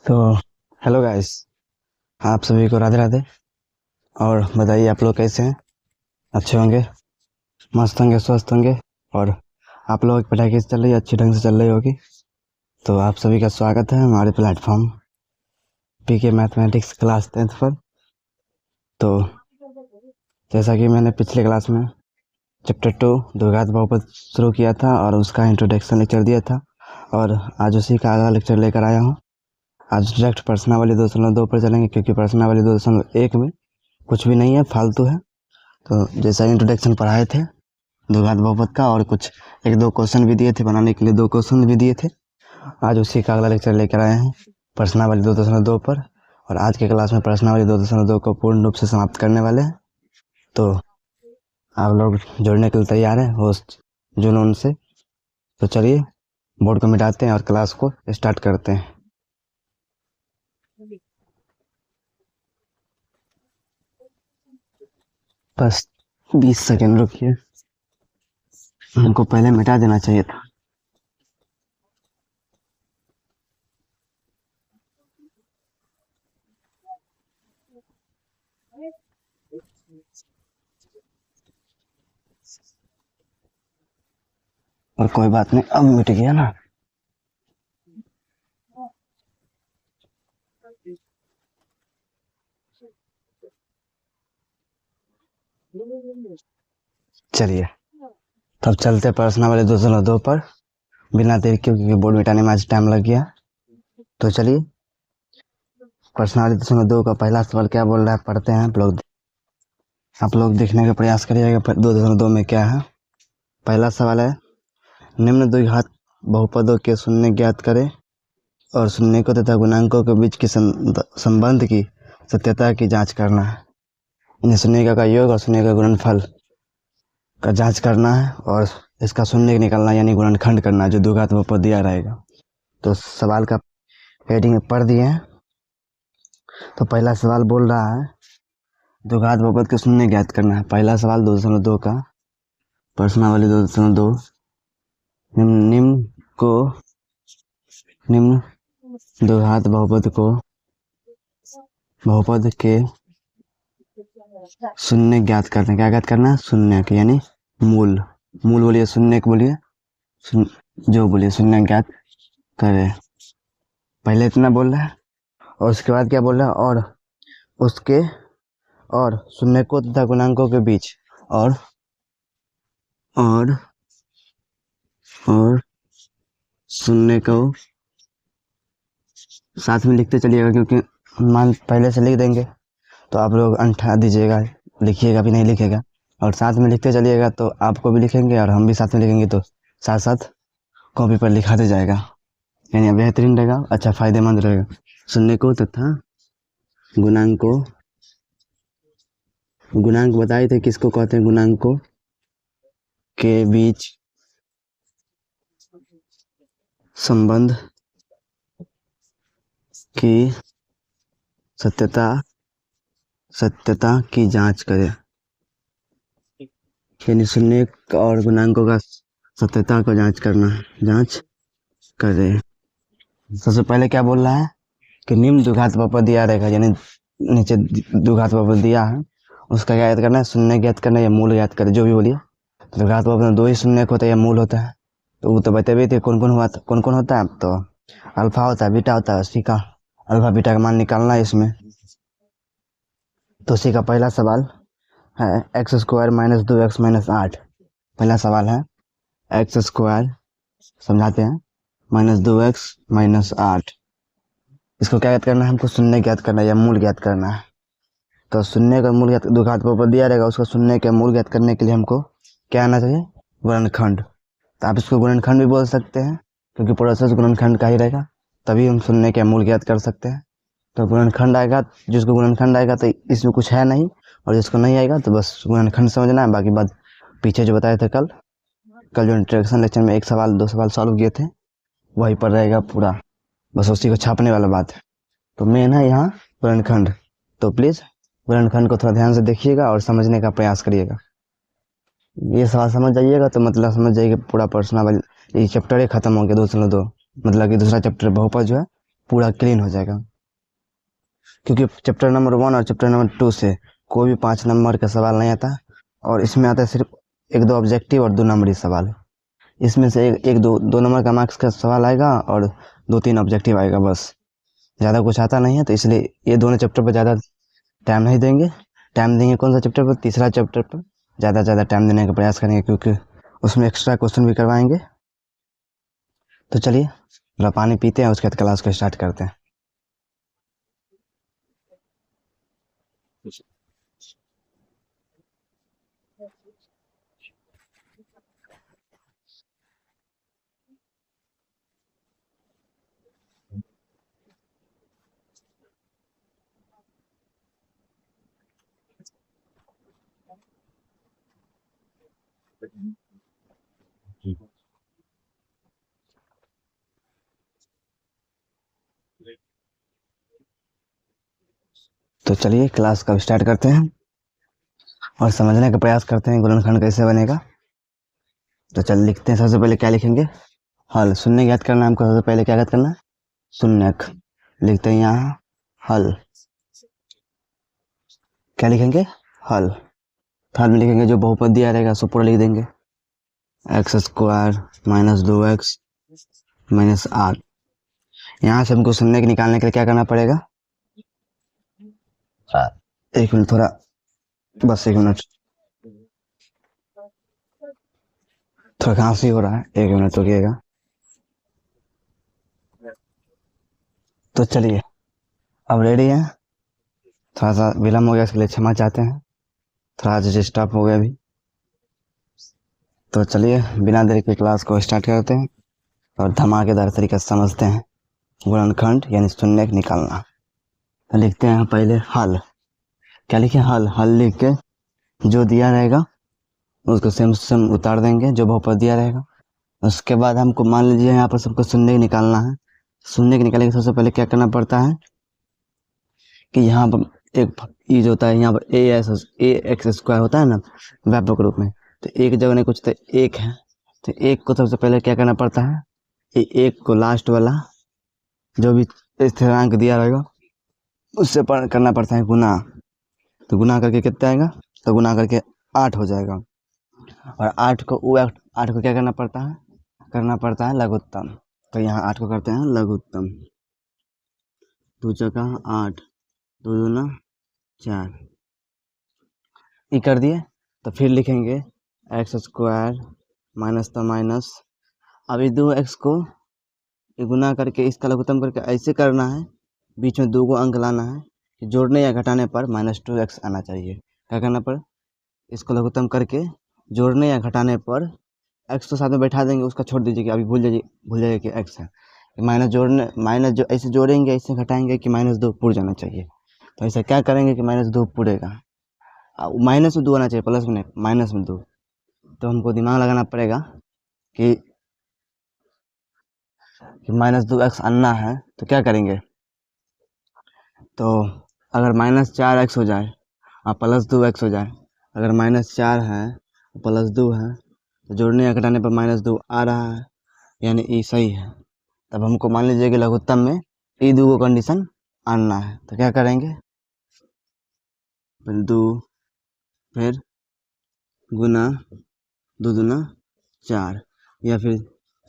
तो hello guys, आप सभी को राधे राधे। और बताइए आप लोग कैसे हैं? अच्छे होंगे, मस्त होंगे, स्वस्थ होंगे। और आप लोगों की पढ़ाई कैसे चल रही है? अच्छी ढंग से चल रही होगी। तो आप सभी का स्वागत है हमारे प्लेटफॉर्म पीके मैथमेटिक्स क्लास 10th पर। तो जैसा कि मैंने पिछले क्लास में चैप्टर 2 द्विघात बहुपद शुरू किया था और उसका इंट्रोडक्शन लेक्चर दिया था, और आज उसी का अगला लेक्चर लेकर आया हूँ। आज डायरेक्ट प्रश्नावली 2.2 पर चलेंगे, क्योंकि प्रश्नावली 2.1 में कुछ भी नहीं है, फालतू है। तो जैसा इंट्रोडक्शन पढ़ाए थे द्विघात बहुपद का, और कुछ एक दो क्वेश्चन भी दिए थे बनाने के लिए, 2 क्वेश्चन भी दिए थे। आज उसी का अगला लेक्चर लेकर आए हैं प्रश्नावली 2.2 पर। और आज के क्लास में प्रश्नावली 2.2 को पूर्ण रूप से समाप्त करने वाले हैं। तो आप लोग जुड़ने के लिए तैयार हैं होस्ट जुनून से? तो चलिए बोर्ड को मिटाते हैं और क्लास को स्टार्ट करते हैं। बस 20 सेकेंड रुकिए, हमको पहले मिटा देना चाहिए था। और कोई बात नहीं, अब मिट गया ना। चलिए तब चलते प्रश्नावली 2.2 पर बिना देर के, क्योंकि बोर्ड मिटाने में आज टाइम लग गया। तो चलिए प्रश्नावली 2.2 का पहला सवाल क्या बोल रहा है, पढ़ते हैं। आप लोग देखने का प्रयास करिएगा 2.2 में क्या है। पहला सवाल है, निम्न द्विघात बहुपदों के शून्य ज्ञात करें और शून्य को तथा गुणांकों के बीच के संबंध की सत्यता की जांच करना है। इन्हें शून्य का योग और शून्य का गुणनफल का जांच करना है, और इसका शून्य निकालना यानी गुणनखंड करना, जो द्विघात बहुपद दिया रहेगा। तो सवाल का हेडिंग में पढ़ दिए हैं। तो पहला सवाल बोल रहा है द्विघात बहुपद के शून्य ज्ञात करना है। पहला सवाल 2.2 का प्रश्नावली 2.2, निम्न द्विघात बहुपद के शून्य ज्ञात करना। क्या ज्ञात करना है? शून्य के यानी मूल बोलिए, शून्य के बोलिए, जो बोलिए शून्य ज्ञात करे। पहले इतना बोल रहा है, और उसके बाद क्या बोल रहा है? और शून्य को तथा गुणांकों के बीच, और शून्य को साथ में लिखते चलिएगा, क्योंकि मान पहले से लिख देंगे तो आप लोग अंठा दीजिएगा, लिखिएगा भी नहीं लिखेगा। और साथ में लिखते चलिएगा तो आपको भी लिखेंगे और हम भी साथ में लिखेंगे, तो साथ साथ कॉपी पर लिखाते जाएगा, यानी बेहतरीन रहेगा, अच्छा फायदेमंद रहेगा। शून्य को तथा गुणांक बताए थे किसको कहते हैं? गुणांकों के बीच संबंध की सत्यता की जांच करें, यानी शून्य और गुणांकों का सत्यता को जांच करें। सबसे पहले क्या बोल रहा है कि निम्न द्विघात बहुपद दिया रहेगा, यानी नीचे द्विघात बहुपद दिया है, उसका क्या ज्ञात करना है? शून्य ज्ञात करना है या मूल ज्ञात करें, जो भी बोलिए। द्विघात बहुपद में 2 ही शून्य होता है या मूल होता है, तो वो तो बते भी थे कौन कौन होता है। तो अल्फा होता है, बीटा होता है, उसी का अल्फा बीटा का मान निकालना है इसमें। तो उसी का पहला सवाल है x² - 2x - 8। पहला सवाल है x², समझाते हैं, -2x - 8। इसको क्या ज्ञात करना है? हमको शून्य ज्ञात करना है या मूल ज्ञात करना है। तो शून्य का मूल ज्ञात, द्विघात बहुपद दिया रहेगा, उसको शून्य का मूल ज्ञात करने के लिए हमको क्या आना चाहिए? गुणनखंड। तो आप इसको गुणनखंड भी बोल सकते हैं, क्योंकि प्रोसेस गुणनखंड का ही रहेगा, तभी हम शून्य का मूल ज्ञात कर सकते हैं। तो गुणनखंड आएगा, जिसको गुणनखंड आएगा तो इसमें कुछ है नहीं, और जिसको नहीं आएगा तो बस गुणनखंड समझना है। बाकी बात पीछे जो बताए थे कल जो इंट्रोडक्शन लेक्चर में 1 सवाल 2 सवाल सॉल्व किए थे, वहीं पर रहेगा पूरा, बस उसी को छापने वाला बात है। तो मेन है यहाँ गुणनखंड। तो प्लीज़ गुणनखंड को थोड़ा ध्यान से देखिएगा और समझने का प्रयास करिएगा। ये सवाल समझ जाइएगा तो मतलब समझ जाइएगा पूरा प्रश्नावली, ये चैप्टर ही खत्म हो गया 2.2। मतलब कि दूसरा चैप्टर बहुपद जो है पूरा क्लीन हो जाएगा, क्योंकि चैप्टर नंबर 1 और चैप्टर नंबर 2 से कोई भी 5 नंबर का सवाल नहीं आता, और इसमें आता है सिर्फ 1-2 ऑब्जेक्टिव और 2 नंबरी सवाल। इसमें से एक दो नंबर का मार्क्स का सवाल आएगा और 2-3 ऑब्जेक्टिव आएगा, बस ज़्यादा कुछ आता नहीं है। तो इसलिए ये दोनों चैप्टर पर ज़्यादा टाइम नहीं देंगे। टाइम देंगे कौन सा चैप्टर पर? तीसरा चैप्टर पर ज़्यादा से ज़्यादा टाइम देने का प्रयास करेंगे, क्योंकि उसमें एक्स्ट्रा क्वेश्चन भी करवाएंगे। तो चलिए थोड़ा पानी पीते हैं, उसके बाद क्लास को स्टार्ट करते हैं। तो चलिए क्लास का स्टार्ट करते हैं और समझने का प्रयास करते हैं गुणनखंड कैसे बनेगा। तो चल लिखते हैं। सबसे पहले क्या लिखेंगे? हल। शून्य याद करना है हमको। सबसे पहले क्या याद करना है? शून्यक। लिखते हैं यहाँ हल। क्या लिखेंगे? हल। हल में लिखेंगे जो बहुपद दिया रहेगा सो पूरा लिख देंगे। X square minus 2x minus 8। यहाँ से हमको शून्य के निकालने के लिए क्या करना पड़ेगा? एक मिनट, थोड़ा बस 1 मिनट, थोड़ा खांसी हो रहा है, 1 मिनट रुकिएगा। तो चलिए अब रेडी है। थोड़ा सा विलम्ब हो गया, इसके लिए क्षमा चाहते हैं, थोड़ा आज डिस्टर्ब हो गया अभी। तो चलिए बिना देरी के क्लास को स्टार्ट करते हैं और धमाकेदार तरीके से समझते हैं गुणनखंड यानी शून्य निकालना। तो लिखते हैं पहले हल। क्या लिखे? हल। हल लिख के जो दिया रहेगा उसको सेम सेम उतार देंगे, जो बहुपद दिया रहेगा। उसके बाद हमको मान लीजिए यहाँ पर सबको शून्य निकालना है। शून्य निकालने के सबसे पहले क्या करना पड़ता है कि यहाँ पर एक ये जो होता है यहाँ पर ए एक्स स्क्वायर होता है ना व्यापक रूप में, तो एक जगह नहीं कुछ तो एक है, तो एक को सबसे पहले क्या करना पड़ता है? एक को लास्ट वाला जो भी स्थिरांक दिया रहेगा उससे करना पड़ता है गुना। तो गुना करके कितना आएगा? तो गुना करके 8 हो जाएगा। और 8 को क्या करना पड़ता है? करना पड़ता है लघुत्तम। तो यहाँ 8 को करते हैं लघुत्तम। 2 चौका 8, 2 दूना 4, ये कर दिए। तो फिर लिखेंगे एक्स स्क्वायर माइनस तो माइनस, अब इस 2x को गुना करके इसका लघुत्तम करके ऐसे करना है, बीच में 2 को अंक लाना है कि जोड़ने या घटाने पर -2x आना चाहिए। क्या करना पर? इसको लघुत्तम करके जोड़ने या घटाने पर x तो साथ में बैठा देंगे, उसका छोड़ दीजिएगा, अभी भूल जाइए कि x है। माइनस जो ऐसे जोड़ेंगे ऐसे घटाएंगे कि -2 पूर जाना चाहिए। तो ऐसा क्या करेंगे कि -2 पूरेगा। माइनस में 2 आना चाहिए, प्लस में नहीं, माइनस में 2। तो हमको दिमाग लगाना पड़ेगा कि -2x आना है तो क्या करेंगे। तो अगर -4x हो जाए और +2x हो जाए, अगर -4 है +2 है तो जोड़ने या घटाने पर -2 आ रहा है, यानी ये सही है। तब हमको मान लीजिए कि लघुत्तम में ये 2 को कंडीशन आना है, तो क्या करेंगे? 2 फिर गुना 2 दूना 4, या फिर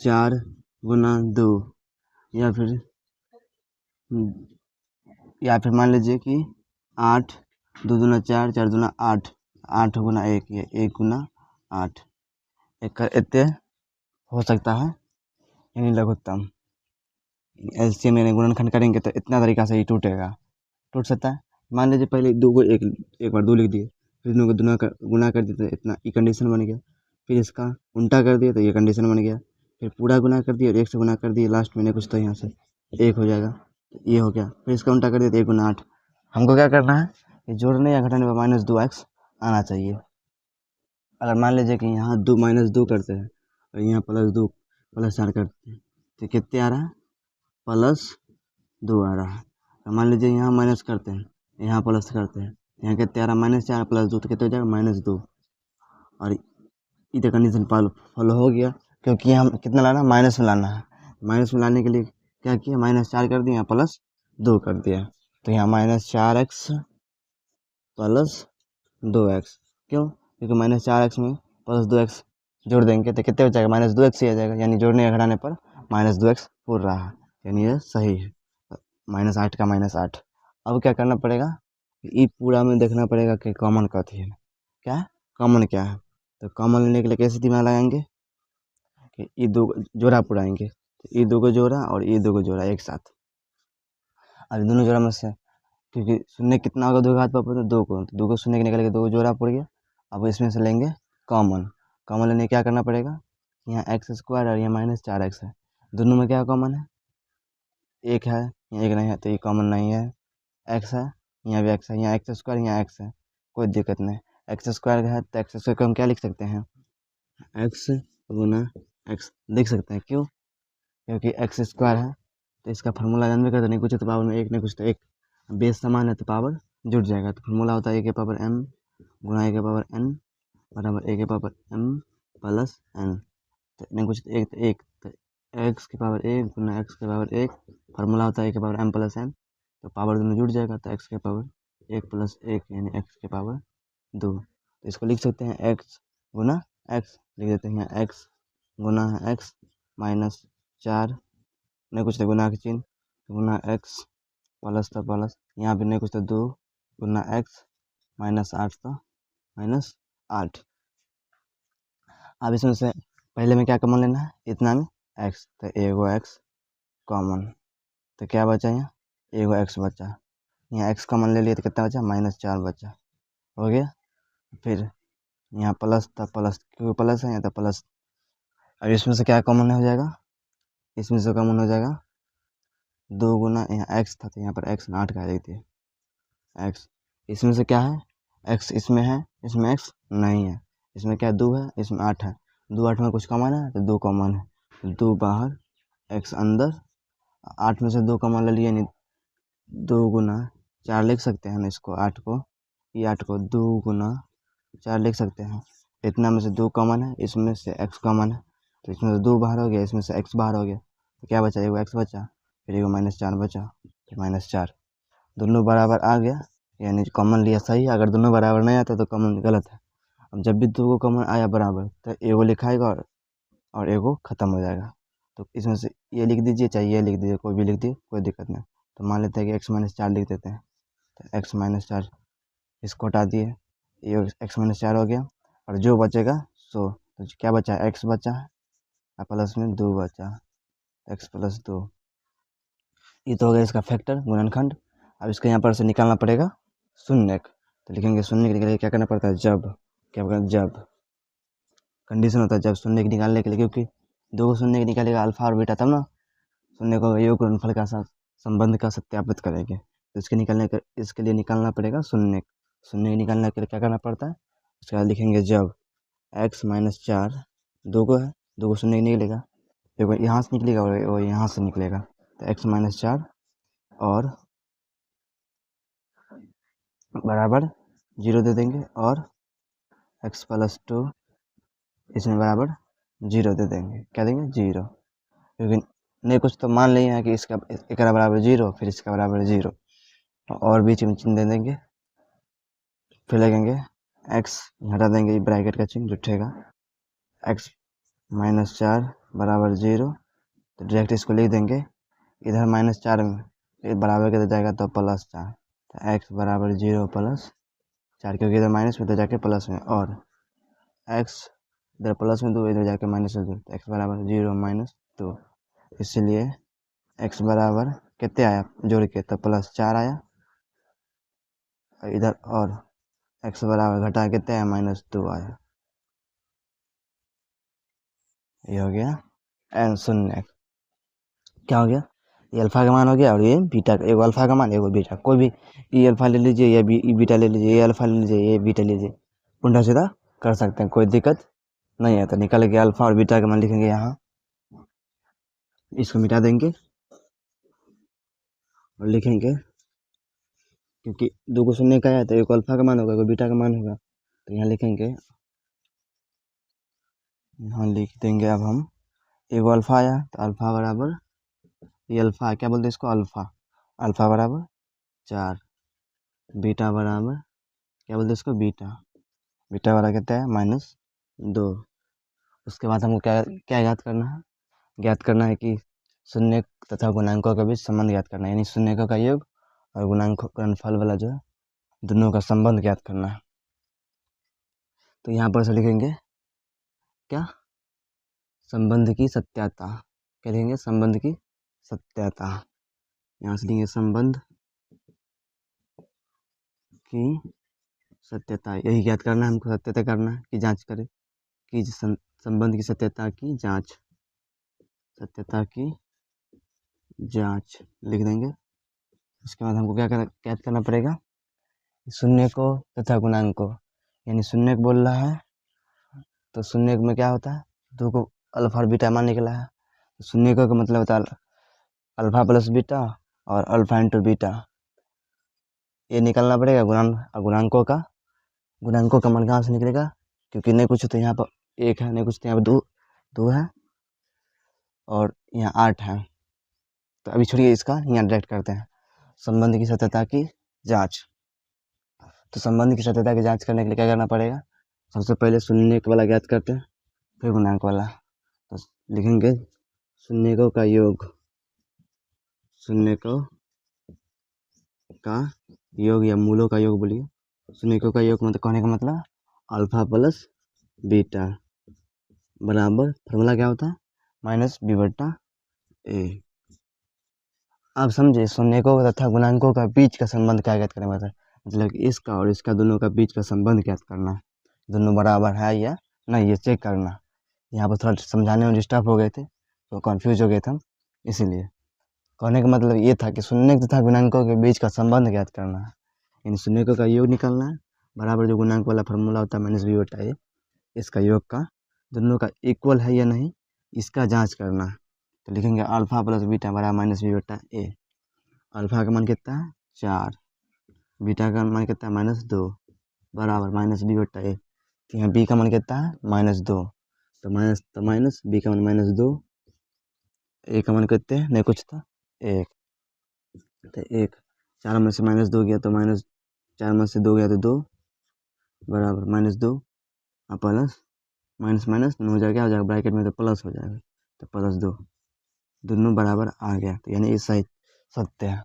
4 गुना 2, या मान लीजिए कि 8, 2 दूना 4, 4 दूना 8, 8 गुना 1, ये 1 गुना 8, एक इतने हो सकता है, यानी लघुत्तम। एलसीएम यानी गुणनखंड करेंगे तो इतना तरीका से ही टूट सकता है। मान लीजिए पहले 2 को एक बार 2 लिख दिए, फिर 2 को गुना कर दिए तो इतना, ये कंडीशन बन गया। फिर इसका उल्टा कर दिए तो ये कंडीशन बन गया। फिर पूरा गुना कर दिए और 1 से गुना कर दिए, लास्ट में नहीं कुछ तो यहाँ से 1 हो जाएगा, तो ये हो गया। फिर इसका उल्टा कर दिया तो 1 गुना 8। हमको क्या करना है कि जोड़ने या घटाने पर -2x आना चाहिए। अगर मान लीजिए कि यहाँ -2 करते हैं और यहाँ +2 +4 करते हैं तो कितने आ रहा है? +2 आ रहा है। तो मान लीजिए यहाँ माइनस करते हैं, यहाँ प्लस करते हैं, यहाँ कितने आ रहा है? -4 +2 तो कितने हो जाएगा? -2। और इधर कंडीशन फॉलो हो गया, क्योंकि हम कितना लाना है? माइनस में लाना है। माइनस में लाने के लिए क्या किया, -4 कर दिया प्लस 2 कर दिया। तो यहाँ -4x प्लस 2x, क्यों, क्योंकि -4x में प्लस 2x जोड़ देंगे तो कितने हो जाएगा, -2x ही आ जाएगा, यानी जोड़ने या घटाने पर -2x पूर रहा है, यानी ये सही है। -8 का -8। अब क्या करना पड़ेगा, ई पूरा में देखना पड़ेगा कि कॉमन कथी है, क्या है, कॉमन क्या है। तो कॉमन लेने के लिए कैसे दिमाग लगाएंगे कि ई दो जोड़ा पुराएंगे, ई दो को जोड़ा और ई दो को जोड़ा एक साथ। अब दोनों जोड़ा में से, क्योंकि शून्य कितना होगा 2 के घात पर, 2 को, तो 2 को शून्य के निकल के 2 को जोड़ा पड़ गया। अब इसमें से लेंगे कॉमन, कॉमन लेने क्या करना पड़ेगा, यहाँ x² और यहाँ -4x है, दोनों में क्या कॉमन है, एक है, यहाँ एक नहीं है, तो ये कॉमन नहीं है। x है, यहाँ भी x है, यहाँ x², यहाँ x है, कोई दिक्कत नहीं। x² है तो x² को हम क्या लिख सकते हैं, x गुना x लिख सकते हैं, क्यों, क्योंकि x² है तो इसका फार्मूला जानते करते नहीं, कुछ तो पावर में एक नहीं, कुछ तो एक, बेस समान है तो पावर जुड़ जाएगा। तो फार्मूला होता है a के पावर m गुना a के पावर n बराबर a के पावर m प्लस n। तो नहीं कुछ तो एक तो x की पावर 1 गुना x के पावर 1, फार्मूला होता है a के पावर m प्लस n, तो पावर दोनों जुड़ जाएगा तो x के पावर 1 प्लस 1 यानी x के पावर 2। तो इसको लिख सकते हैं x गुना x, लिख देते हैं यहाँ x गुना x -4, नहीं कुछ तो गुना के चिन्ह, गुना x प्लस था प्लस, यहाँ भी नहीं कुछ तो 2 गुना x -8 था -8। अब इसमें से पहले में क्या कॉमन लेना है, इतना में x, तो एगो x कॉमन, तो क्या बचा, यहाँ एगो x बचा, यहाँ x कॉमन ले लिया तो कितना बचा, -4 बचा, हो गया। फिर यहाँ प्लस था प्लस, क्योंकि प्लस है यहाँ तो प्लस। अब इसमें से क्या कॉमन हो जाएगा, इसमें से कॉमन हो जाएगा 2 गुना, यहाँ x था तो यहाँ पर x 8 का लिख दिए x, इसमें से क्या है, x इसमें है, इसमें x नहीं है, इसमें क्या 2 है, इसमें 8 है, 2 8 में कुछ कॉमन है तो 2 कॉमन है, 2 बाहर x अंदर, 8 में से 2 कॉमन ले लिए, यानी 2 गुना 4 लिख सकते हैं ना इसको, 8 को, ये 8 को 2 गुना 4 लिख सकते हैं। इतना में से 2 कॉमन है, इसमें से x कॉमन है, तो इसमें से 2 बाहर हो गया, इसमें से x बाहर हो गया, तो क्या बचा, एगो x बचा, फिर एगो -4 बचा, तो -4 दोनों बराबर आ गया, यानी कॉमन लिया सही। अगर दोनों बराबर नहीं आता तो कॉमन गलत है। अब जब भी दो को कॉमन आया बराबर तो एगो लिखाएगा और एगो ख़त्म हो जाएगा। तो इसमें से ये लिख दीजिए चाहे ये लिख दीजिए, कोई भी लिख दिए कोई दिक्कत नहीं। तो मान लेते हैं कि x-4 लिख देते हैं, तो x-4 इसको हटा दिए, ये x-4 हो गया, और जो बचेगा सो, तो क्या बचा, x बचा है और प्लस में 2 बचा, x प्लस 2, ये तो हो गया इसका फैक्टर गुणनखंड। अब इसको यहाँ पर से निकालना पड़ेगा शून्यक, तो लिखेंगे शून्य के लिए क्या करना पड़ता है, जब, क्या होगा, जब कंडीशन होता है जब शून्य के निकालने के लिए, क्योंकि 2 शून्य के निकालेगा अल्फा और बीटा, तब ना शून्य को योग गुणनफल का साथ संबंध का सत्यापित करेंगे। तो इसके लिए निकालना पड़ेगा शून्य, शून्य निकालने के लिए क्या करना पड़ता है, उसके बाद लिखेंगे जब x-4, 2 को है, 2 को शून्य निकलेगा, देखो यहाँ से निकलेगा और यहाँ से निकलेगा, तो x-4 और बराबर 0 दे देंगे, और x प्लस 2 इसमें बराबर 0 दे देंगे, क्या देंगे 0, क्योंकि नहीं कुछ तो मान लिए हैं कि इसका बराबर 0, फिर इसका बराबर 0, और बीच में चिन्ह दे देंगे, फिर लगेंगे x, हटा देंगे ब्रैकेट का चिन्ह जुटेगा, x-4 बराबर 0, तो डायरेक्ट इसको लिख देंगे, इधर -4 में बराबर के जाएगा तो +4, तो x बराबर 0 प्लस 4, क्योंकि इधर माइनस में तो जाके प्लस में, और x इधर प्लस में 2 इधर जाके माइनस में 2, तो x बराबर 0 - 2, इसलिए x बराबर कितने आया जोड़ के, तो +4 आया, इधर और x बराबर घटा कितने आया, -2 आया, ये हो गया एन शून्य। क्या हो गया, ये अल्फा का मान हो गया और ये बीटा का, एगो अल्फा का मान एगो बीटा, कोई भी ये अल्फा ले लीजिए या बीटा ले लीजिए, ये अल्फा ले लीजिए ये बीटा लीजिए, उल्टा सीधा कर सकते हैं, कोई दिक्कत नहीं है। तो निकल गया अल्फा और बीटा का मान, लिखेंगे यहाँ, इसको मिटा देंगे और लिखेंगे, क्योंकि 2 को शून्य का है तो एक अल्फा का मान होगा, एक बीटा का मान होगा, तो यहाँ लिखेंगे, यहाँ लिख देंगे अब हम एगो अल्फा आया तो अल्फा बराबर, ये अल्फा क्या बोलते हैं इसको, अल्फा, अल्फा बराबर 4, बीटा बराबर क्या बोलते हैं इसको, बीटा, बीटा बराबर कितना है -2। उसके बाद हमको क्या क्या ज्ञात करना है, ज्ञात करना है कि शून्य तथा गुणांकों के बीच संबंध ज्ञात करना है, यानी शून्यकों का योग और गुणांकों का गुणनफल वाला जो है दोनों का संबंध ज्ञात करना है। तो यहाँ पर से लिखेंगे क्या, संबंध की सत्यता, क्या लिखेंगे, संबंध की सत्यता, यहाँ से लिखेंगे संबंध की सत्यता, यही ज्ञात करना है हमको, सत्यता करना है कि जांच करें कि संबंध की सत्यता की जांच, सत्यता की जांच लिख देंगे। उसके बाद हमको क्या ज्ञात करना पड़ेगा, शून्य को तथा गुणांक को, यानी शून्य बोल रहा है तो शून्य में क्या होता है, दो को अल्फा और बीटा मान निकला है, शून्य का मतलब होता है अल्फा प्लस बीटा और अल्फा इंटू बीटा, ये निकलना पड़ेगा गुणांकों का, गुणांकों का मान कहाँ से निकलेगा, क्योंकि नहीं कुछ तो यहाँ पर 1 है, नहीं कुछ तो यहाँ पर 2 है और यहाँ 8 है। तो अभी छोड़िए इसका, यहाँ डायरेक्ट करते हैं संबंध की सत्यता की जांच। तो संबंध की सत्यता की जांच करने के लिए क्या करना पड़ेगा, सबसे पहले शून्य वाला ज्ञात करते हैं, फिर गुणांक वाला। तो लिखेंगे शून्यकों का योग, शून्यकों का योग या मूलों का योग बोलिए, शून्यकों का योग मतलब कहने का मतलब अल्फा प्लस बीटा बराबर, फॉर्मूला क्या होता है -b/a। आप समझे, शून्यकों तथा गुणांकों का बीच का संबंध क्या ज्ञात करना है, मतलब कि इसका और इसका दोनों का बीच का संबंध ज्ञात करना है, दोनों बराबर है या नहीं ये चेक करना। यहाँ पर थोड़ा समझाने में डिस्टर्ब हो गए थे तो कंफ्यूज हो गए थे हम, इसीलिए कहने का मतलब ये था कि शून्य तथा गुणांकों के बीच का संबंध ज्ञात करना है, इन शून्यकों का योग निकालना है बराबर जो गुणांक वाला फॉर्मूला होता है -b/a, इसका योग का दोनों का इक्वल है या नहीं इसका जांच करना है। तो लिखेंगे अल्फा प्लस बीटा बराबर -b/a, अल्फा का मान कितना है 4, बीटा का मान कितना है -2 बराबर -b/a, यहाँ b का मान कितना है -2, तो माइनस b का मान -2, a का मान कितने नहीं कुछ था 1, तो 1, 4 में से -2 गया तो -4 में से 2 गया तो 2 बराबर -2 और प्लस माइनस माइनस हो जाएगा, क्या हो जाएगा ब्रैकेट में तो प्लस हो जाएगा, तो +2 दोनों बराबर आ गया, तो यानी ये सही सत्य है।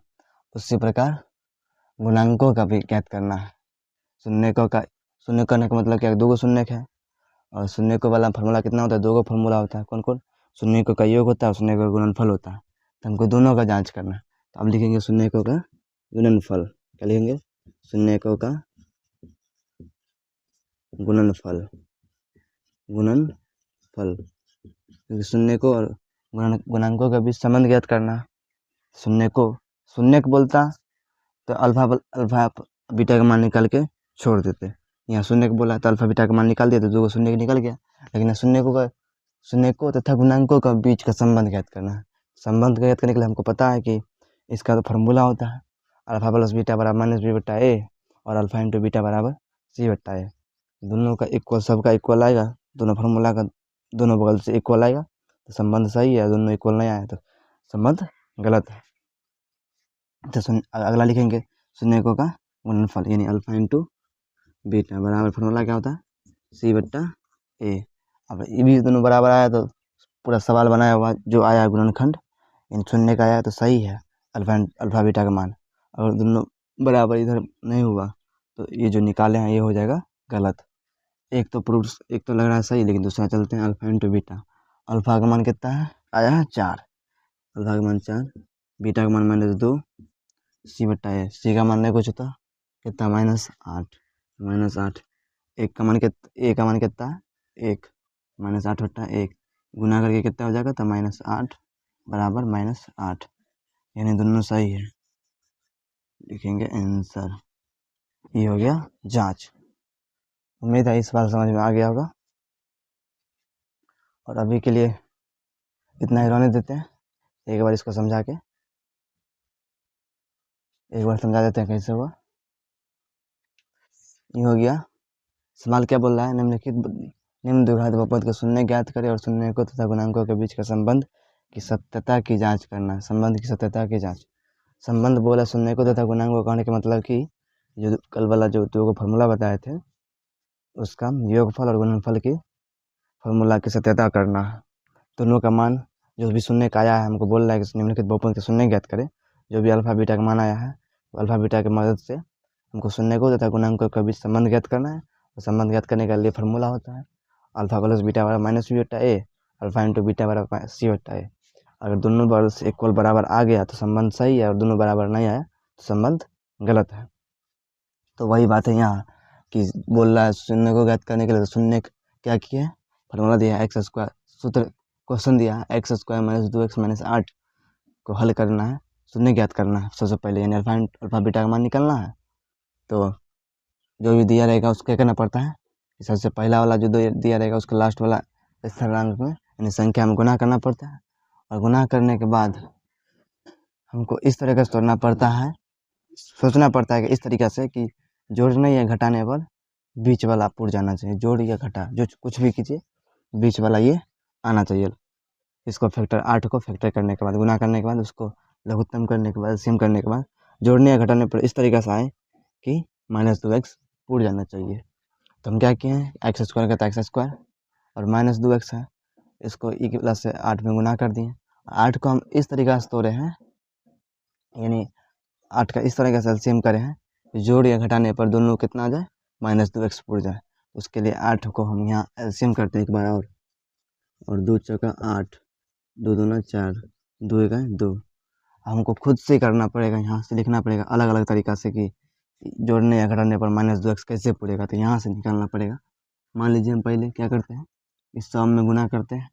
उसी प्रकार गुणांकों का भी ज्ञात करना है, शून्यकों का, शून्य करने का मतलब क्या, 2 गो शून्य है और शून्यकों वाला फॉर्मूला कितना होता है, 2 गो फॉर्मूला होता है, कौन कौन, शून्यकों का योग होता है और शून्यकों का गुणनफल होता है, तो हमको दोनों का जांच करना है। तो अब लिखेंगे शून्यकों का गुणनफल, क्या लिखेंगे, शून्यकों का गुणनफल, गुणनफल, क्योंकि शून्य को और गुणांकों के बीच संबंध ज्ञात करना है। शून्य को बोलता तो अल्फा बीटा का मान निकाल के छोड़ देते, यहाँ शून्य को बोला तो अल्फा बीटा का मान निकाल दिया तो 2 शून्य निकल गया, लेकिन शून्य को तथा गुणांकों का बीच का संबंध ज्ञात करना है। संबंध ज्ञात करने के लिए हमको पता है कि इसका तो फॉर्मूला होता है अल्फा प्लस बीटा बराबर -b/a और अल्फा इंटू बीटा बराबर c/a, दोनों का इक्वल, सबका इक्वल आएगा, दोनों फार्मूला का दोनों बगल से इक्वल आएगा तो संबंध सही है, दोनों इक्वल नहीं आया तो संबंध गलत है। तो अगला लिखेंगे शून्यकों का गुणनफल, यानी अल्फा इंटू बीटा बराबर फार्मूला क्या होता है c/a। अब ये भी दोनों बराबर आया तो पूरा सवाल बनाया हुआ जो आया गुणनखंड इन शून्य का आया तो सही है अल्फा बीटा का मान, और दोनों बराबर इधर नहीं हुआ तो ये जो निकाले हैं ये हो जाएगा गलत। एक तो लग रहा है सही, लेकिन दूसरा चलते हैं अल्फा इंटू बीटा, अल्फा का मान कितना है आया है 4, अल्फा का मान 4, बीटा का मान -2, c/a, सी का मान नहीं कुछ होता कितना -8, एक का मान कितना, ए का मान कितना है 1, -8/1 गुना करके कितना हो जाएगा तो -8 बराबर -8, यानी दोनों सही है, लिखेंगे आंसर। ये हो गया जांच। उम्मीद है इस बार समझ में आ गया होगा, और अभी के लिए इतना ही रहने देते हैं, एक बार इसको समझा के एक बार समझा देते हैं कैसे हुआ। ये हो गया, सवाल क्या बोल रहा है, निम्नलिखित निम्न द्विघात बहुपद के शून्य ज्ञात करें और शून्यकों तथा गुणांकों के बीच के संबंध की सत्यता की जांच करना। संबंध की सत्यता की जांच। संबंध बोला शून्यकों तथा गुणांकों कहने के मतलब कि जो कल वाला जो दो फॉर्मूला बताए थे उसका योगफल और गुणनफल की फॉर्मूला की सत्यता करना है। दोनों का मान जो भी शून्य का आया है हमको बोल रहा है कि निम्नलिखित बहुपद के शून्य ज्ञात करें। जो भी अल्फा बीटा का मान आया है अल्फा बीटा की मदद से हमको शून्यकों तथा गुणांकों के बीच संबंध ज्ञात करना है। और संबंध ज्ञात करने के लिए फॉर्मूला होता है अल्फा प्लस बीटा बराबर माइनस बी बटा ए, अल्फा इंटू बीटा बराबर सी बटा ए। अगर दोनों बराबर इक्वल बराबर आ गया तो संबंध सही है और दोनों बराबर नहीं आया तो संबंध गलत है। तो वही बात है यहाँ कि बोल रहा है शून्य को ज्ञात करने के लिए। तो शून्य क्या किया है, फॉर्मूला दिया है एक्स स्क्वायर, सूत्र क्वेश्चन दिया है X square minus 2x minus 8 को हल करना है, शून्य ज्ञात करना है सबसे पहले, यानी अल्फा बीटा का मान निकालना है। तो जो भी दिया रहेगा उसको क्या करना पड़ता है, सबसे पहला वाला जो दिया रहेगा उसको लास्ट वाला स्थिरांक में यानी संख्या में गुना करना पड़ता है। और गुना करने के बाद हमको इस तरह का सोचना पड़ता है कि इस तरीक़े से कि जोड़ने या घटाने पर बीच वाला पुर जाना चाहिए। जोड़ या घटा जो कुछ भी कीजिए बीच वाला ये आना चाहिए। इसको फैक्टर 8 को फैक्टर करने के बाद गुना करने के बाद उसको लघुत्तम करने के बाद सेम करने के बाद जोड़ने या घटाने पर इस तरीक़े से आए कि -2x पुर जाना चाहिए। तो हम क्या किए हैं, एक्स स्क्वायर का था एक्स स्क्वायर और -2x है, इसको ई की प्लस से 8 में गुना कर दिए। 8 को हम इस तरीक़े से तोड़े हैं, यानी 8 का इस तरह से एलसीएम करे हैं जोड़ या घटाने पर दोनों कितना आ जाए -2x पुर जाए। उसके लिए 8 को हम यहाँ एलसीएम करते हैं एक बार और 2 चौका 8, 2 दूना 4, 2 एका 2। हमको खुद से करना पड़ेगा, यहाँ से लिखना पड़ेगा अलग अलग तरीक़ा से कि जोड़ने या घटाने पर -2x कैसे पुरेगा। तो यहाँ से निकालना पड़ेगा। मान लीजिए हम पहले क्या करते हैं, इस सम में गुना करते हैं,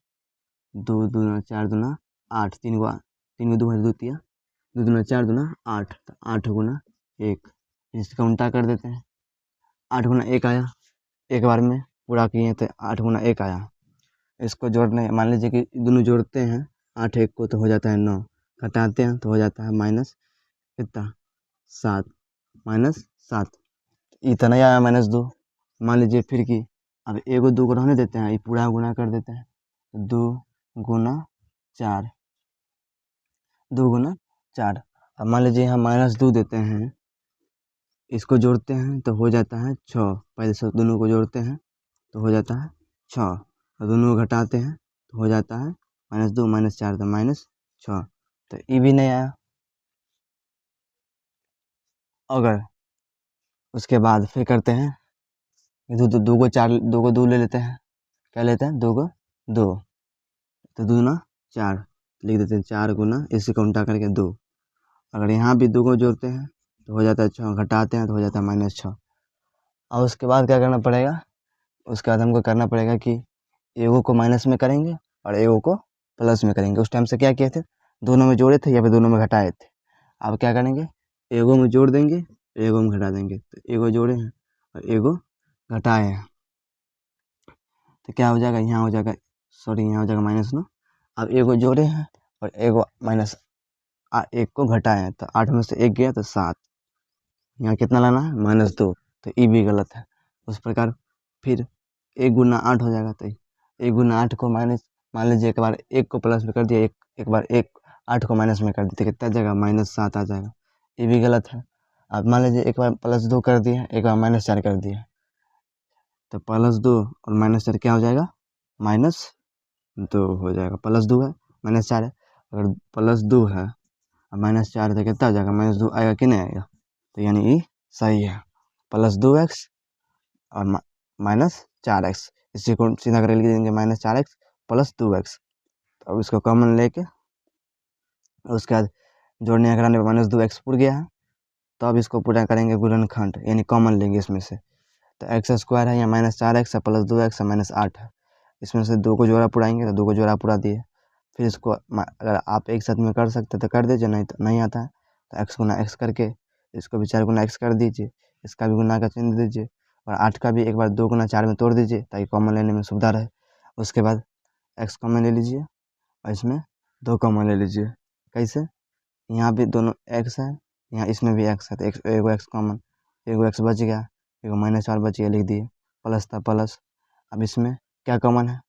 2 दूना 4 दूना 8, 3 को 2 है 2 तिया 2 दूना 4 दूना 8, तो 8 गुना 1, इसका उल्टा कर देते हैं। 8 गुना 1 आया, एक बार में पूरा किए तो 8 गुना 1 आया। इसको जोड़ने मान लीजिए कि दोनों जोड़ते हैं 8 1 को तो हो जाता है 9, घटाते हैं तो हो जाता है माइनस कितना 7, -7 इतना ही आया -2। मान लीजिए फिर कि अब 1 और 2 को रहने देते हैं, ये पूरा गुना कर देते हैं, 2 गुना 4, 2 गुना 4। अब मान लीजिए यहाँ -2 देते हैं, इसको जोड़ते हैं तो हो जाता है 6, पहले से दोनों को जोड़ते हैं तो हो जाता है 6 और दोनों को घटाते हैं तो हो जाता है -2 -4 तो -6। तो ये भी नहीं आया। अगर उसके बाद फिर करते हैं 2 को 4, 2 को 2 ले लेते हैं, क्या लेते हैं 2 को 2, तो 2 दूना 4 लिख देते हैं, 4 गुना इसी को उल्टा करके 2। अगर यहाँ भी 2 को जोड़ते हैं तो हो जाता है 6, घटाते हैं तो हो जाता है -6। और उसके बाद क्या करना पड़ेगा, उसके बाद हमको करना पड़ेगा कि एगो को माइनस में करेंगे और एगो को प्लस में करेंगे। उस टाइम से क्या किए थे, दोनों में जोड़े थे या फिर दोनों में घटाए थे। अब क्या करेंगे, एगो में जोड़ देंगे एगो में घटा देंगे। तो एगो जोड़े हैं और एगो घटाए हैं तो क्या हो जाएगा, यहाँ हो जाएगा यहाँ हो जाएगा -9। अब एगो जोड़े हैं और एगो माइनस 1 को घटाए हैं तो 8 में से 1 गया तो 7, यहाँ कितना लाना है -2, तो ये भी गलत है। उस प्रकार फिर 1 गुना 8 हो जाएगा, तो 1 गुना 8 को माइनस मान लीजिए एक बार 1 को प्लस में कर दिया, एक बार 8 को माइनस में कर दिया तो कितना जाएगा -7 आ जाएगा, ये भी गलत है। अब मान लीजिए एक बार +2 कर दिया, एक बार -4 कर दिया, तो +2 और -4 क्या हो जाएगा -2 हो जाएगा। +2 है -4 है, अगर +2 है और -4 तो कितना हो जाएगा -2 आएगा कि नहीं आएगा, तो यानी ये सही है +2x और -4x, इसी को सीधा करके लिख देंगे -4x + 2x। तो अब इसको कॉमन लेके उसके बाद जोड़ने या घटाने पर -2x पुर गया है, तो अब इसको पूरा करेंगे गुणनखंड, यानी कॉमन लेंगे इसमें से। तो एक्स स्क्वायर है या -4x है +2x है -8 है, इसमें से 2 को जोड़ा पुराएंगे तो 2 को जोड़ा पुरा दिए। फिर इसको अगर आप एक साथ में कर सकते तो कर दीजिए, नहीं तो नहीं आता है तो x गुना x करके इसको भी 4 गुना x कर दीजिए, इसका भी गुना का चिन्ह दीजिए और 8 का भी एक बार 2 गुना 4 में तोड़ दीजिए ताकि कॉमन लेने में सुविधा रहे। उसके बाद x कॉमन ले लीजिए और इसमें 2 कॉमन ले लीजिए। कैसे, यहाँ भी दोनों x है, यहाँ इसमें भी x है, तो एगो x कॉमन, एगो x बच गया, एगो -4 बच गया, लिख दिए, प्लस था प्लस। अब इसमें क्या कॉमन है,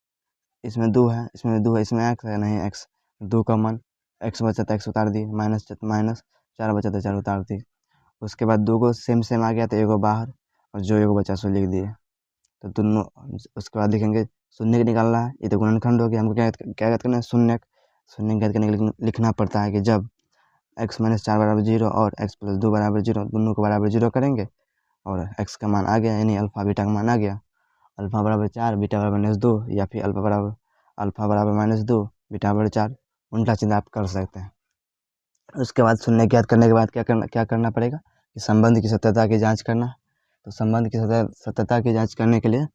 इसमें 2 है, इसमें 2 है, इसमें एक्स है, नहीं एक्स, 2 कॉमन, एक्स बचा तो एक्स उतार दिए, माइनस माइनस 4 बचा तो 4 उतार दिए। उसके बाद 2 को सेम सेम आ गया तो एगो बाहर, और जो एगो बचा सो लिख दिए। तो दोनों, उसके बाद लिखेंगे शून्य निकालना है, ये तो गुणनखंड हो गया, हमको क्या याद करना है, शून्य। शून्य याद करने के लिए लिखना पड़ता है कि जब x माइनस 4 बराबर 0 और x प्लस 2 बराबर 0, दोनों को बराबर 0 करेंगे और x का मान आ गया, यानी अल्फा बीटा का मान आ गया। अल्फा बराबर 4, बीटा बराबर -2, या फिर अल्फा बराबर -2, बीटा बराबर 4, उल्टा सीधा आप कर सकते हैं। उसके बाद शून्य ज्ञात करने के बाद क्या करना पड़ेगा कि संबंध की सत्यता की जांच करना। तो संबंध की सत्यता की जांच करने के लिए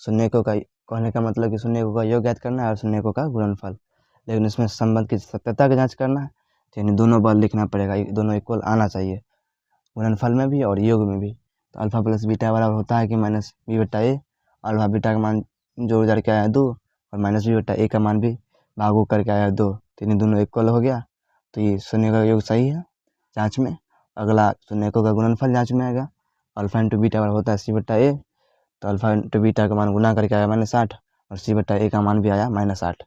शून्य को का कहने का मतलब कि शून्य को का योग ज्ञात करना है और शून्य को का गुणनफल। लेकिन इसमें संबंध की सत्यता की जांच करना है, तो यानी दोनों बल लिखना पड़ेगा, दोनों इक्वल आना चाहिए, गुणनफल में भी और योग में भी। तो अल्फा प्लस बीटा बराबर होता है कि माइनस बी बटा ए, अल्फा बीटा का मान जोड़ जाड़ के आया 2 और माइनस बी बटा ए का मान भी भागो करके आया 2, तो यानी दोनों इक्वल हो गया। तो ये शून्य का योग सही है जांच में। अगला शून्य का गुणनफल जांच में आएगा, अल्फा इंटू बीटा बराबर होता है सी बटा ए, तो अल्फा इंटू बीटा का मान गुना करके आया -8 और सी बटा ए का मान भी आया -8,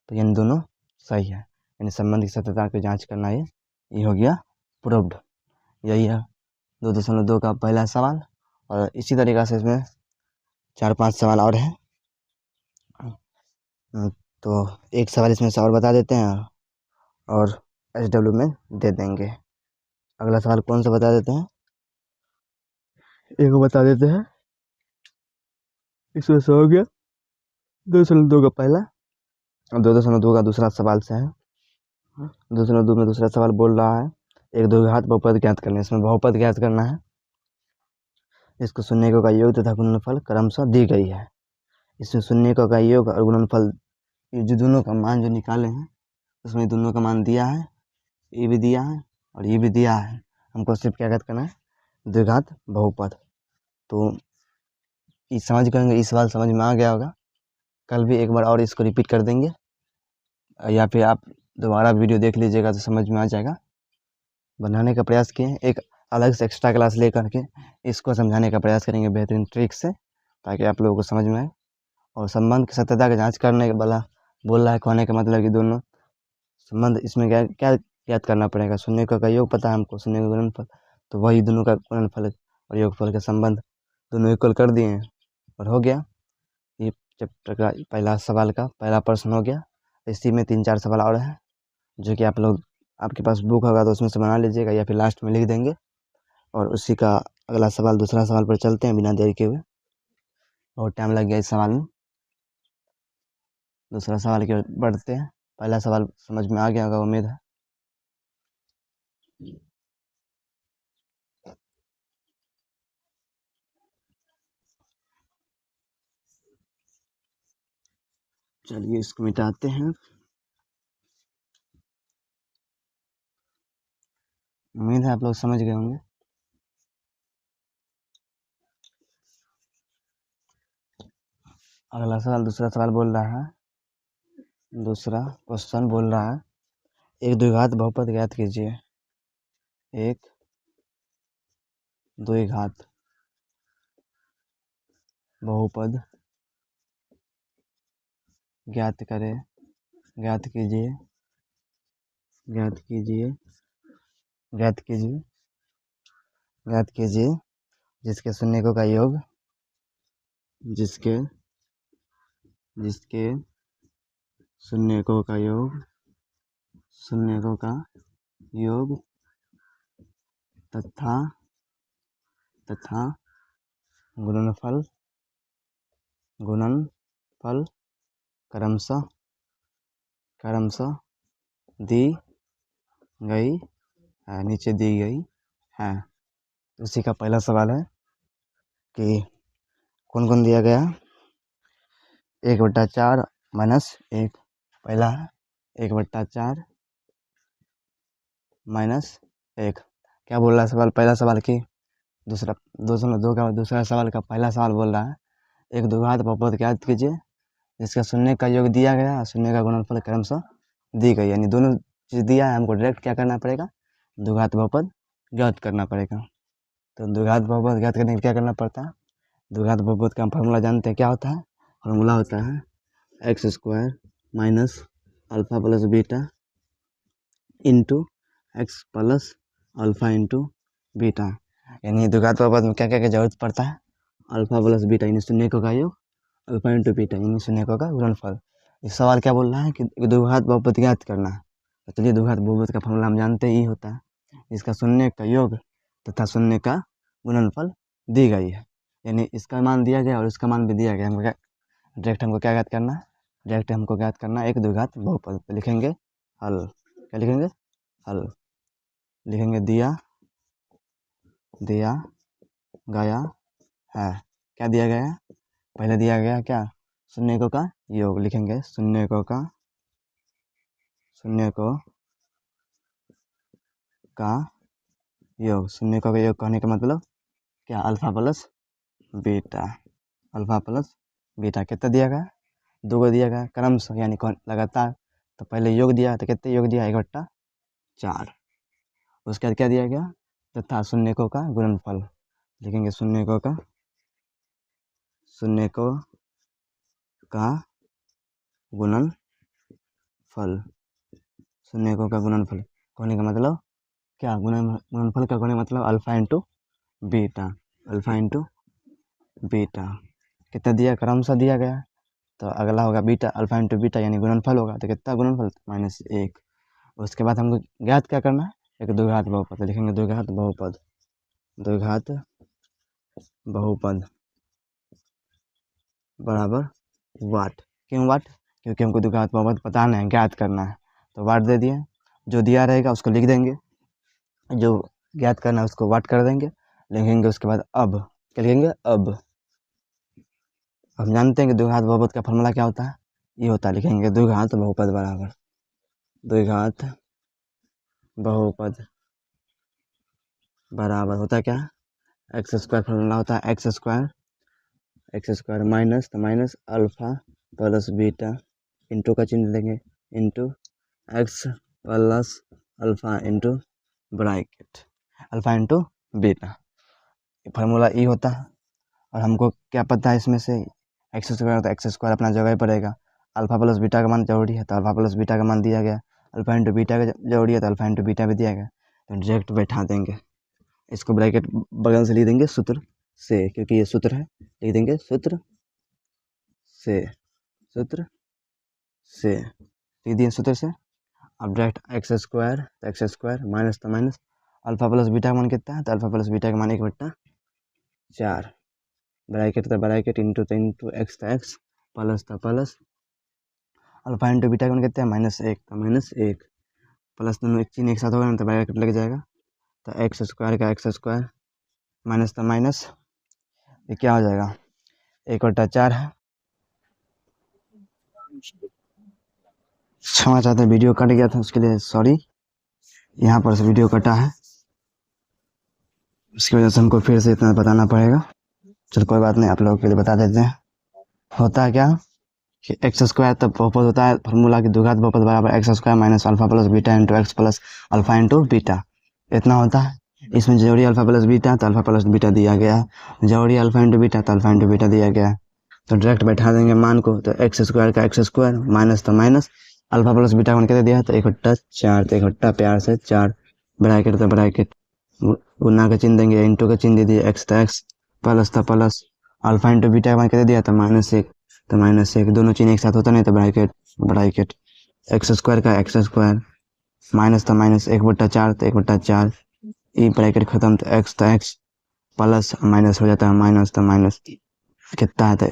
तो यानी दोनों सही है, यानी संबंध की सत्यता की जांच करना ये हो गया प्रूव्ड। यही है 2.2 का पहला सवाल, और इसी तरीक़ा से इसमें 4-5 सवाल और हैं। तो एक सवाल इसमें से और बता देते हैं और SW में दे देंगे। अगला सवाल कौन सा बता देते हैं, एक बता देते हैं, इसमें से हो गया 2.2 का पहला और 2.2 का दूसरा सवाल से है। 2.2 में दूसरा सवाल बोल रहा है एक द्विघात बहुपद ज्ञात करना है, इसमें बहुपद ज्ञात करना है, इसको शून्य का योग तथा गुणनफल क्रमशः दी गई है। इसमें शून्य का योग और गुणनफल ये जो दोनों का मान जो निकाले हैं उसमें दोनों का मान दिया है, ये भी दिया है और ये भी दिया है, हमको सिर्फ क्या ज्ञात करना है, द्विघात बहुपद। तो इस समझ करेंगे, इस सवाल समझ में आ गया होगा, कल भी एक बार और इसको रिपीट कर देंगे या फिर आप दोबारा वीडियो देख लीजिएगा तो समझ में आ जाएगा। बनाने का प्रयास किए, एक अलग से एक्स्ट्रा क्लास ले करके इसको समझाने का प्रयास करेंगे बेहतरीन ट्रिक से, ताकि आप लोगों को समझ में आए। और संबंध की सत्यता की जांच करने के वाला बोल रहा है, कहने का मतलब कि दोनों संबंध इसमें क्या क्या याद करना पड़ेगा, शून्य का योग पता है हमको, शून्य का गुणनफल, तो वही दोनों का गुणनफल और योगफल का संबंध दोनों इक्वल कर दिए हैं और हो गया। ये चैप्टर का पहला सवाल का पहला प्रश्न हो गया। इसी में 3-4 सवाल और हैं जो कि आप लोग, आपके पास बुक होगा तो उसमें से बना लीजिएगा या फिर लास्ट में लिख देंगे। और उसी का अगला सवाल, दूसरा सवाल पर चलते हैं बिना देरी के हुए, बहुत टाइम लग गया इस सवाल में। दूसरा सवाल की ओर बढ़ते हैं, पहला सवाल समझ में आ गया होगा उम्मीद है। चलिए इसको मिटाते हैं, उम्मीद है आप लोग समझ गए होंगे। अगला सवाल, दूसरा सवाल बोल रहा है, दूसरा क्वेश्चन बोल रहा है एक द्विघात बहुपद ज्ञात कीजिए। एक द्विघात बहुपद ज्ञात करें, ज्ञात कीजिए, ज्ञात कीजिए, ज्ञात कीजिए, ज्ञात कीजिए जिसके शून्यकों का योग, जिसके जिसके शून्यकों का योग, शून्यकों का योग तथा तथा गुणनफल, गुणनफल क्रमशः क्रमशः दी गई है, नीचे दी गई है। उसी का पहला सवाल है कि कौन कौन दिया गया, 1/4 - 1, पहला है 1/4 - 1। क्या बोल रहा है सवाल, पहला सवाल की दूसरा 2.2 का दूसरा सवाल का पहला सवाल बोल रहा है एक द्विघात बहुपद ज्ञात कीजिए जिसका शून्य का योग दिया गया और शून्य का गुणनफल क्रमशः दी गई, यानी दोनों चीज़ दिया है, हमको डायरेक्ट क्या करना पड़ेगा, द्विघात बहुपद ज्ञात करना पड़ेगा। तो द्विघात बहुपद ज्ञात करने के लिए क्या करना पड़ता है, द्विघात बहुपद का हम फार्मूला जानते हैं क्या होता है, फॉर्मूला होता है X square minus alpha plus beta into X plus alpha into beta. यानी द्विघात बहुपद में क्या क्या जरूरत पड़ता है, अल्फ़ा प्लस बीटा यानी शून्यकों का योग, अल्फ़ा इंटू बीटा यानी शून्यकों का गुणनफल। इस सवाल क्या बोल रहा है कि द्विघात बहुपद ज्ञात करना है। तो चलिए द्विघात बहुपद का फॉर्मूला हम जानते ही होता है, इसका शून्य का योग तथा शून्य का गुणनफल दी गई है। यानी इसका मान दिया गया और इसका मान भी दिया गया। हमको क्या हमको क्या ज्ञात करना है, डायरेक्ट हमको ज्ञात करना है एक द्विघात बहुपद। तो लिखेंगे हल, क्या लिखेंगे हल, लिखेंगे दिया गया है। क्या दिया गया है, पहले दिया गया क्या, शून्यकों का योग। लिखेंगे शून्यकों का योग। शून्यकों का योग कहने का मतलब क्या, alpha plus beta. Alpha plus beta कितना दिया गया, 2 को दिया गया क्रमशः यानी कौन लगातार। तो पहले योग दिया तो कितने योग दिया, 1/4। उसके बाद क्या दिया गया, तथा शून्यकों का गुणनफल। लिखेंगे शून्यकों का गुणनफल। शून्यकों का गुणनफल कहने का मतलब क्या, गुणनफल का कहने का मतलब alpha into beta. Alpha into beta कितना दिया, क्रमशः दिया गया। तो अगला होगा बीटा, अल्फ़ा इंटू बीटा यानी गुणनफल होगा। तो कितना गुणनफल, -1। उसके बाद हमको ज्ञात क्या करना है, एक द्विघात बहुपद। तो लिखेंगे द्विघात बहुपद बराबर वाट। क्यों वाट, क्योंकि हमको द्विघात बहुपद पता नहीं है, ज्ञात करना है। तो वाट दे दिए, जो दिया रहेगा उसको लिख देंगे, जो ज्ञात करना है उसको वाट कर देंगे। लिखेंगे उसके बाद अब, क्या लिखेंगे अब। हम जानते हैं कि द्विघात बहुपद का फॉर्मूला क्या होता है, ये होता है, लिखेंगे द्विघात बहुपद बराबर द्विघात बहुपद बराबर होता क्या है, एक्स स्क्वायर। फॉर्मूला होता है एक्स स्क्वायर माइनस, तो minus alpha plus beta into का चिन्ह देंगे, into X plus alpha into bracket alpha into beta. Formula ई होता है। और हमको क्या पता है इसमें से, एक्स स्क्वायर, तो एक्स स्क्वायर अपना जगह पर रहेगा। अल्फ़ा प्लस बीटा का मान जरूरी है, तो अल्फ़ा प्लस बीटा का मान दिया गया। अल्फ़ा इंटू बीटा का जरूरी है, तो अल्फ़ा इंटू बीटा भी दिया गया। तो डायरेक्ट बैठा देंगे, इसको ब्रैकेट बगल से लिख देंगे सूत्र से, क्योंकि ये सूत्र है। लिख देंगे सूत्र से लिख दिए सूत्र से। अब डायरेक्ट एक्स स्क्वायर, तो एक्स स्क्वायर माइनस, तो माइनस अल्फ़ा प्लस बीटा का मान कितना है, तो अल्फ़ा प्लस बीटा का मान 1/4। ब्रैकेट तो ब्रैकेट, इंटू तो इंटू, एक्स तो एक्स, प्लस तो प्लस अल्फ़ा इंटू बीटा का मान कितना है, -1, तो -1 प्लस दोनों एक चिन्ह एक साथ होगा ना, तो ब्रैकेट लग जाएगा। तो एक्स स्क्वायर का एक्स स्क्वायर माइनस, तो माइनस ये क्या हो जाएगा, 1/4 है। क्षमा चाहते हैं, वीडियो कट गया था, उसके लिए सॉरी। यहाँ पर से वीडियो कटा है, उसकी वजह से हमको फिर से इतना बताना पड़ेगा। चल कोई बात नहीं, आप लोगों के लिए बता देते हैं। होता है क्या कि एक्स स्क्वायर तब बहुपद होता है, फार्मूला की द्विघात बहुपद बराबर x square minus alpha plus beta into X plus alpha into beta. इतना होता है। इसमें जोड़ी अल्फा प्लस बीटा, तो अल्फा प्लस बीटा दिया गया है। जोड़ी अल्फा इंटू बीटा, तो अल्फा इंटू बीटा दिया गया है। तो डायरेक्ट बैठा देंगे मान को। तो एक्स स्क्वायर का एक्स स्क्वायर माइनस, तो माइनस अल्फा प्लस बीटा मान कितने दिया है, तो 1/4, तो 1/4 से 4 ब्रैकेट, तो ब्रैकेट गुना का चिन्ह देंगे, इंटू का चिन्ह दे दिए, एक्स तो एक्स प्लस, तो प्लस अल्फा इंटू बीटा का मान कितने दिया, तो -1, तो -1 दोनों चिन्ह एक साथ होता नहीं, तो ब्रैकेट एक्स स्क्वायर का एक्स स्क्वायर माइनस, तो माइनस 1/4, तो 1/4 ई ब्रैकेट खत्म, तो एक्स प्लस माइनस हो जाता है, माइनस तो माइनस कितना है, तो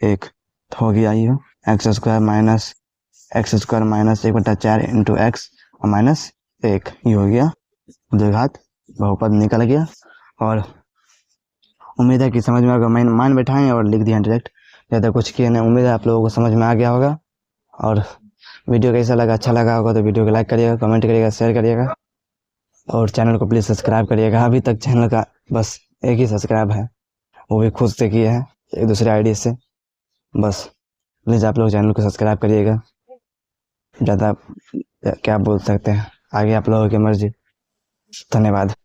1 हो गया। ये x square minus 1/4 into x और -1 ये हो गया, द्विघात बहुपद निकल गया। और उम्मीद है कि समझ में आएगा। मैंने मान बैठाएं और लिख दिया डायरेक्ट, ज़्यादा कुछ किया नहीं। उम्मीद है आप लोगों को समझ में आ गया होगा। और वीडियो कैसा लगा, अच्छा लगा होगा तो वीडियो को लाइक करिएगा, कमेंट करिएगा, शेयर करिएगा और चैनल को प्लीज़ सब्सक्राइब करिएगा। अभी तक चैनल का बस एक ही सब्सक्राइब है, वो भी खुद से किए हैं, एक दूसरे आईडी से। बस प्लीज़ आप लोग चैनल को सब्सक्राइब करिएगा। ज़्यादा क्या बोल सकते हैं, आगे आप लोगों की मर्जी। धन्यवाद।